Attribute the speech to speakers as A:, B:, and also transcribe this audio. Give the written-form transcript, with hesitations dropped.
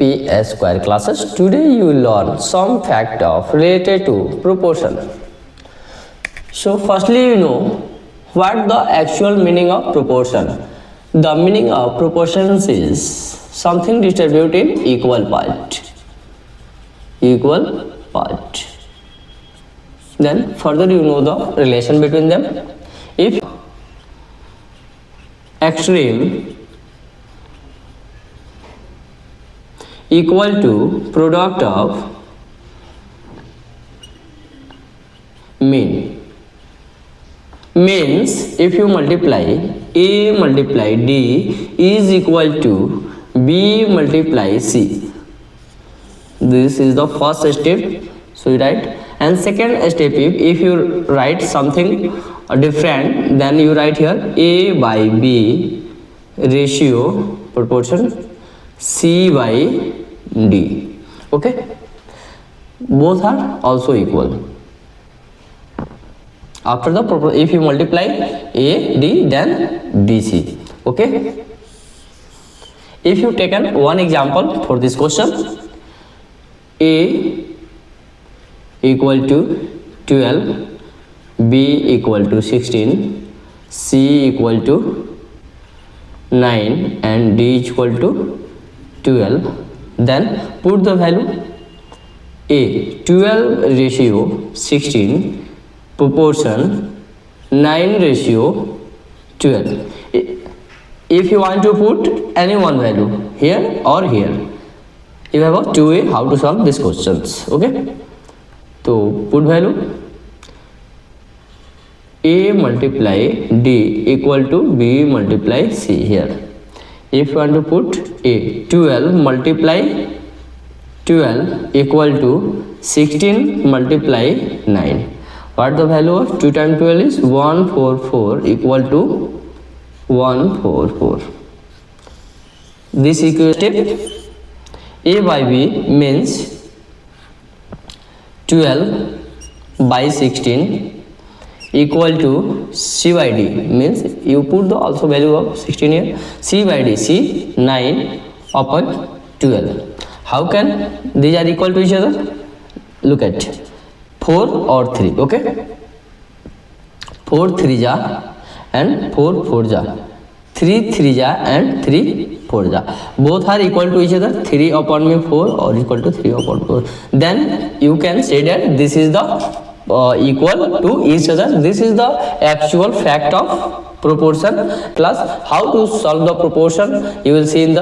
A: PS square classes. Today you will learn some fact of related to proportion. So firstly, you know what the actual meaning of proportion. The meaning of proportions is something distributed in equal part. Equal part. Then further you know the relation between them. If extreme equal to product of mean, means if you multiply A multiply D is equal to B multiply C. This is the first step, so you write. And second step, if you write something different, then you write here A by B ratio proportion C by D. Okay, both are also equal. After the if you multiply A D, then BC. Okay, if you taken one example for this question, A equal to 12, B equal to 16, C equal to 9 and D equal to 12, then put the value A 12 ratio 16 proportion 9 ratio 12. If you want to put any one value here or here, you have a two way how to solve these questions. Okay, so put value A multiply D equal to B multiply C here. If you want to put A 12 multiply 12 equal to 16 multiply 9. What the value of 2 times 12 is 144 equal to 144. This equal step A by B means 12 by 16 equal to C by D, means you put the also value of 16 here, C by D, C 9 upon 12. How can these are equal to each other? Look at 4 or 3. Okay, 4 3 ja and 4 4 ja, 3 3 ja and 3 4 ja, both are equal to each other. 3 upon 4 or equal to 3 upon 4. Then you can say that this is the equal to each other. This is the actual fact of proportion. Plus how to solve the proportion you will see in the